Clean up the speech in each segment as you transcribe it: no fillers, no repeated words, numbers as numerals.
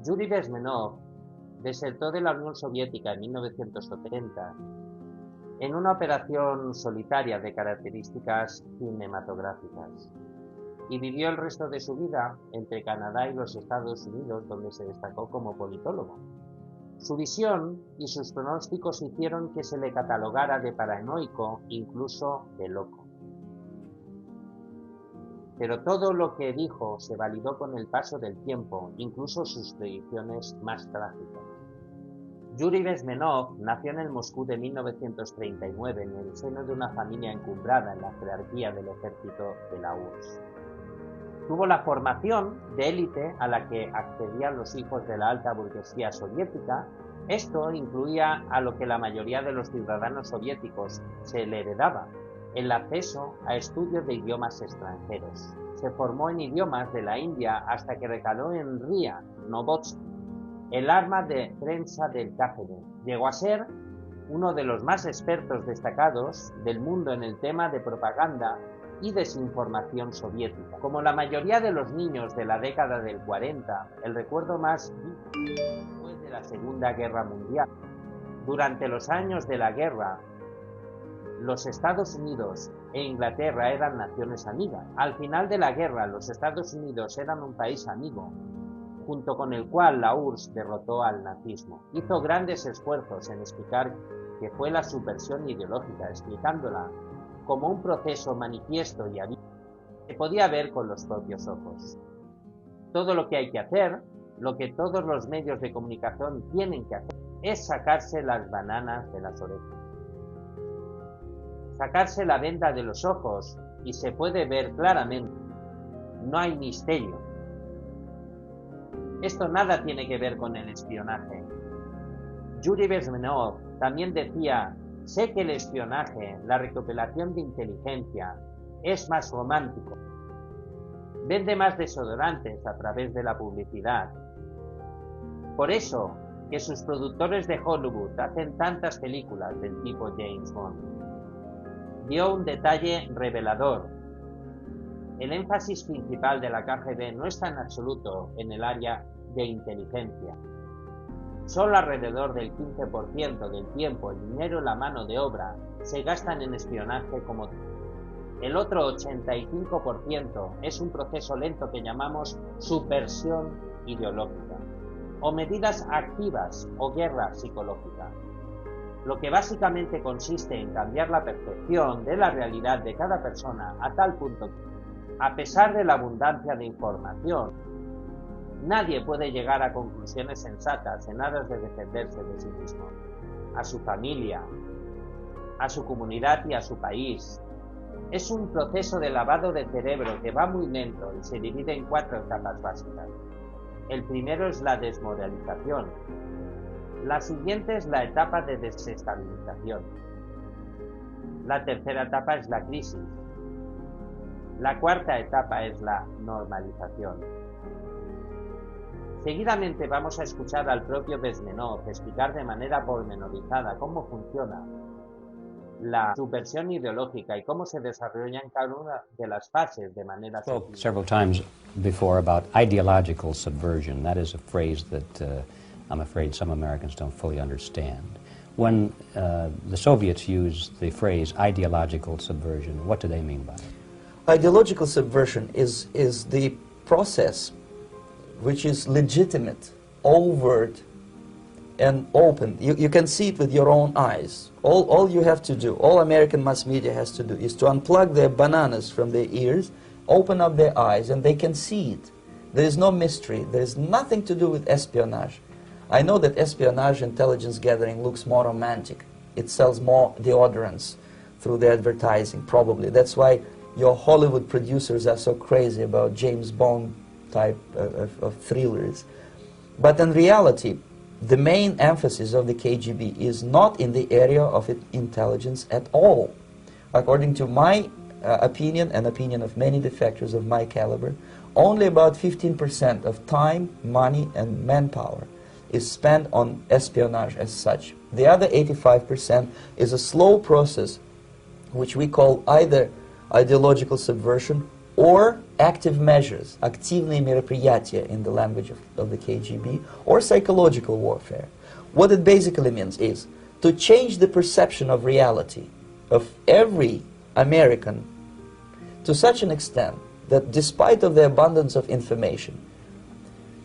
Yuri Bezmenov desertó de la Unión Soviética en 1970 en una operación solitaria de características cinematográficas y vivió el resto de su vida entre Canadá y los Estados Unidos, donde se destacó como politólogo. Su visión y sus pronósticos hicieron que se le catalogara de paranoico, incluso de loco. Pero todo lo que dijo se validó con el paso del tiempo, incluso sus predicciones más trágicas. Yuri Bezmenov nació en el Moscú de 1939 en el seno de una familia encumbrada en la jerarquía del ejército de la URSS. Tuvo la formación de élite a la que accedían los hijos de la alta burguesía soviética. Esto incluía a lo que la mayoría de los ciudadanos soviéticos se le heredaba, el acceso a estudios de idiomas extranjeros. Se formó en idiomas de la India hasta que recaló en RIA Novotsky, el arma de prensa del KGB. Llegó a ser uno de los más expertos destacados del mundo en el tema de propaganda y desinformación soviética. Como la mayoría de los niños de la década del 40, el recuerdo más vívido fue de la Segunda Guerra Mundial. Durante los años de la guerra, los Estados Unidos e Inglaterra eran naciones amigas. Al final de la guerra, los Estados Unidos eran un país amigo, junto con el cual la URSS derrotó al nazismo. Hizo grandes esfuerzos en explicar qué fue la subversión ideológica, explicándola como un proceso manifiesto y abierto que podía ver con los propios ojos. Todo lo que hay que hacer, lo que todos los medios de comunicación tienen que hacer, es sacarse las bananas de las orejas. Sacarse la venda de los ojos y se puede ver claramente. No hay misterio. Esto nada tiene que ver con el espionaje. Yuri Bezmenov también decía: sé que el espionaje, la recopilación de inteligencia, es más romántico. Vende más desodorantes a través de la publicidad. Por eso que sus productores de Hollywood hacen tantas películas del tipo James Bond. Dio un detalle revelador. El énfasis principal de la KGB no está en absoluto en el área de inteligencia. Solo alrededor del 15% del tiempo, el dinero y la mano de obra se gastan en espionaje como tal. El otro 85% es un proceso lento que llamamos subversión ideológica, o medidas activas o guerra psicológica, lo que básicamente consiste en cambiar la percepción de la realidad de cada persona a tal punto que, a pesar de la abundancia de información, nadie puede llegar a conclusiones sensatas en aras de defenderse de sí mismo, a su familia, a su comunidad y a su país. Es un proceso de lavado de cerebro que va muy lento y se divide en 4 etapas básicas. El primero es la desmoralización. La siguiente es la etapa de desestabilización. La tercera etapa es la crisis. La cuarta etapa es la normalización. Seguidamente vamos a escuchar al propio Bezmenov explicar de manera pormenorizada cómo funciona la subversión ideológica y cómo se desarrolla en cada una de las fases de manera spoke several times before about ideological subversion. That is a phrase that I'm afraid some Americans don't fully understand. When the Soviets used the phrase ideological subversion, what do they mean by it? Ideological subversion is the process which is legitimate, overt, and open. You can see it with your own eyes. All you have to do, all American mass media has to do, is to unplug their bananas from their ears, open up their eyes, and they can see it. There is no mystery. There is nothing to do with espionage. I know that espionage, intelligence gathering, looks more romantic. It sells more deodorants through the advertising, probably. That's why your Hollywood producers are so crazy about James Bond type of thrillers. But in reality, the main emphasis of the KGB is not in the area of intelligence at all. According to my opinion and opinion of many defectors of my caliber, only about 15% of time, money, and manpower is spent on espionage as such. The other 85% is a slow process which we call either ideological subversion or active measures, активные мероприятия in the language of the KGB, or psychological warfare. What it basically means is to change the perception of reality of every American to such an extent that despite of the abundance of information,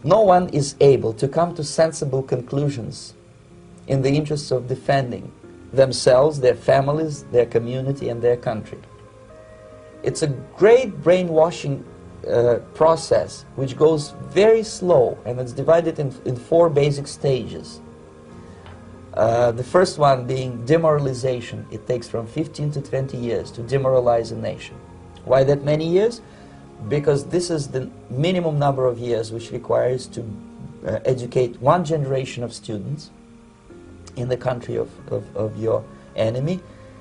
no one is able to come to sensible conclusions in the interests of defending themselves, their families, their community, and their country. It's a great brainwashing process which goes very slow, and it's divided in 4 basic stages. The first one being demoralization. It takes from 15 to 20 years to demoralize a nation. Why that many years? Because this is the minimum number of years which requires to educate one generation of students in the country of your enemy,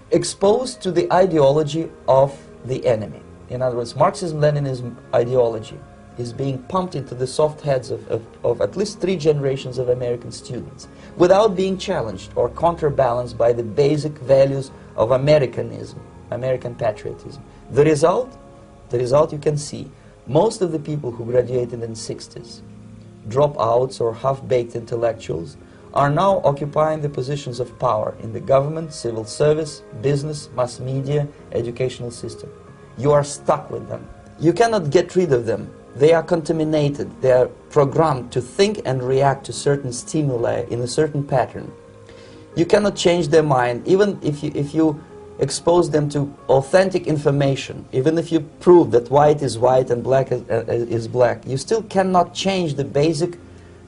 exposed to the ideology of the enemy. In other words, Marxism-Leninism ideology is being pumped into the soft heads of at least 3 generations of American students without being challenged or counterbalanced by the basic values of Americanism, American patriotism. The result you can see, most of the people who graduated in the 60s, dropouts or half-baked intellectuals, are now occupying the positions of power in the government, civil service, business, mass media, educational system. You are stuck with them. You cannot get rid of them. They are contaminated. They are programmed to think and react to certain stimuli in a certain pattern. You cannot change their mind, even if you expose them to authentic information, even if you prove that white is white and black is black, you still cannot change the basic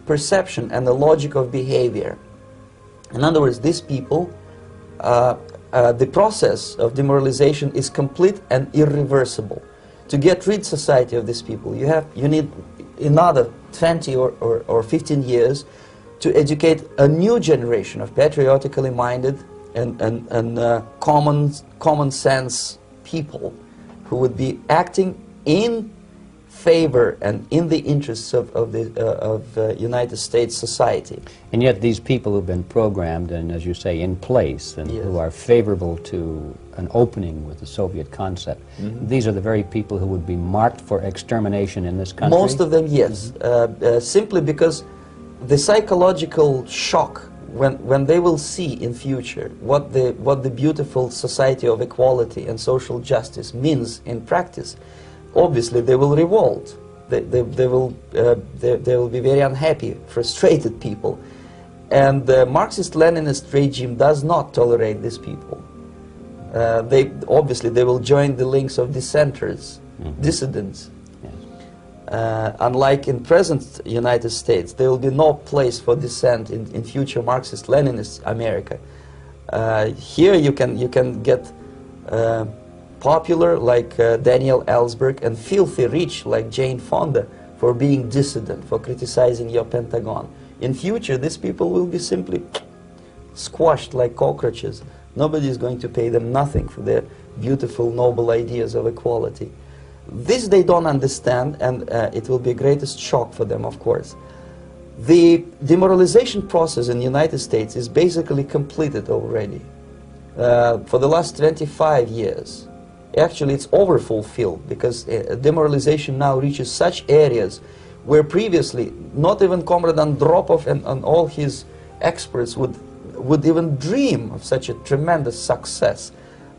perception and the logic of behavior. In other words, these people, the process of demoralization is complete and irreversible. To get rid society of these people, you need another 20 or 15 years to educate a new generation of patriotically minded and common sense people who would be acting in favor and in the interests of United States society. And yet these people who've been programmed and, as you say, in place and Yes. who are favorable to an opening with the Soviet concept, these are the very people who would be marked for extermination in this country? Most of them, yes. Simply because the psychological shock when they will see in future what the beautiful society of equality and social justice means in practice, obviously they will revolt. They will be very unhappy, frustrated people. And the Marxist-Leninist regime does not tolerate these people. Obviously they will join the links of dissenters, dissidents. Unlike in present United States, there will be no place for dissent in future Marxist-Leninist America. Here you can get popular like Daniel Ellsberg and filthy rich like Jane Fonda for being dissident, for criticizing your Pentagon. In future, these people will be simply squashed like cockroaches. Nobody is going to pay them nothing for their beautiful, noble ideas of equality. This they don't understand, and it will be a greatest shock for them, of course. The demoralization process in the United States is basically completed already. For the last 25 years. Actually, it's overfulfilled, because demoralization now reaches such areas where previously not even Comrade Andropov and all his experts would even dream of such a tremendous success.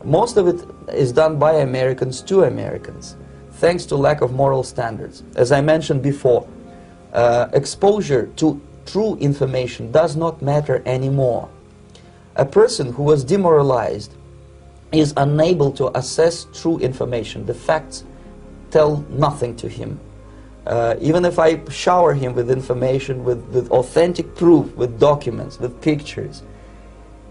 Most of it is done by Americans to Americans, thanks to lack of moral standards. As I mentioned before, exposure to true information does not matter anymore. A person who was demoralized is unable to assess true information. The facts tell nothing to him. Even if I shower him with information, with authentic proof, with documents, with pictures,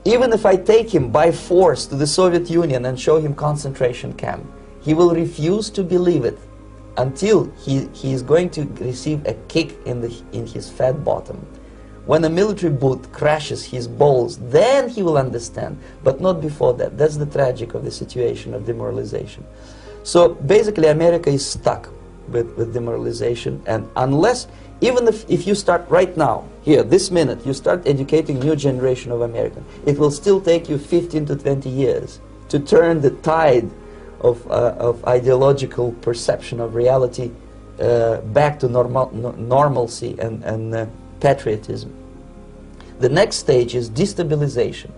even if I take him by force to the Soviet Union and show him concentration camp, he will refuse to believe it until he is going to receive a kick in his fat bottom. When a military boot crashes his balls, then he will understand, but not before that. That's the tragic of the situation of demoralization. So basically America is stuck with demoralization, and unless, even if you start right now, here, this minute, you start educating new generation of Americans, it will still take you 15 to 20 years to turn the tide of ideological perception of reality back to normalcy and patriotism. The next stage is destabilization.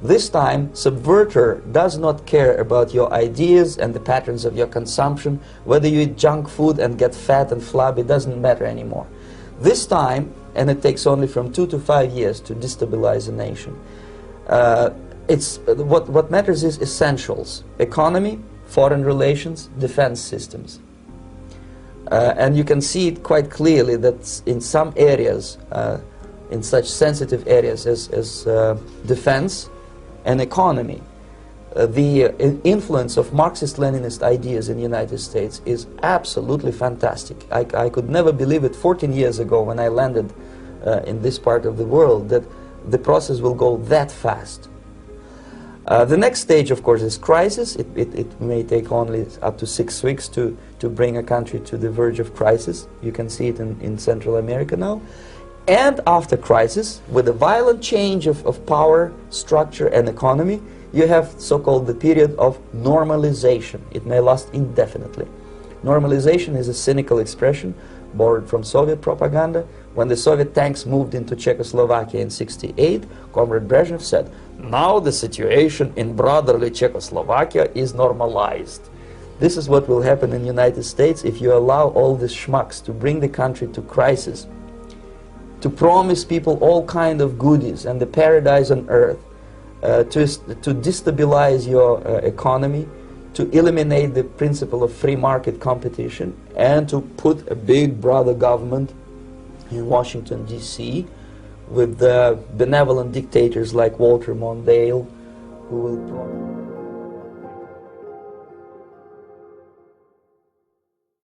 This time, subverter does not care about your ideas and the patterns of your consumption. Whether you eat junk food and get fat and flabby, doesn't matter anymore. This time, and it takes only from 2 to 5 years to destabilize a nation, what matters is essentials: economy, foreign relations, defense systems. And you can see it quite clearly that in some areas, in such sensitive areas as defense and economy, the influence of Marxist-Leninist ideas in the United States is absolutely fantastic. I could never believe it 14 years ago when I landed in this part of the world that the process will go that fast. The next stage, of course, is crisis. It may take only up to 6 weeks to bring a country to the verge of crisis. You can see it in Central America now. And after crisis, with a violent change of power, structure, and economy, you have so-called the period of normalization. It may last indefinitely. Normalization is a cynical expression borrowed from Soviet propaganda. When the Soviet tanks moved into Czechoslovakia in '68, Comrade Brezhnev said, "Now the situation in brotherly Czechoslovakia is normalized." This is what will happen in the United States if you allow all these schmucks to bring the country to crisis, to promise people all kind of goodies and the paradise on earth, to destabilize your economy, to eliminate the principle of free market competition, and to put a big brother government in Washington, D.C., with benevolent dictators like Walter Mondale, who will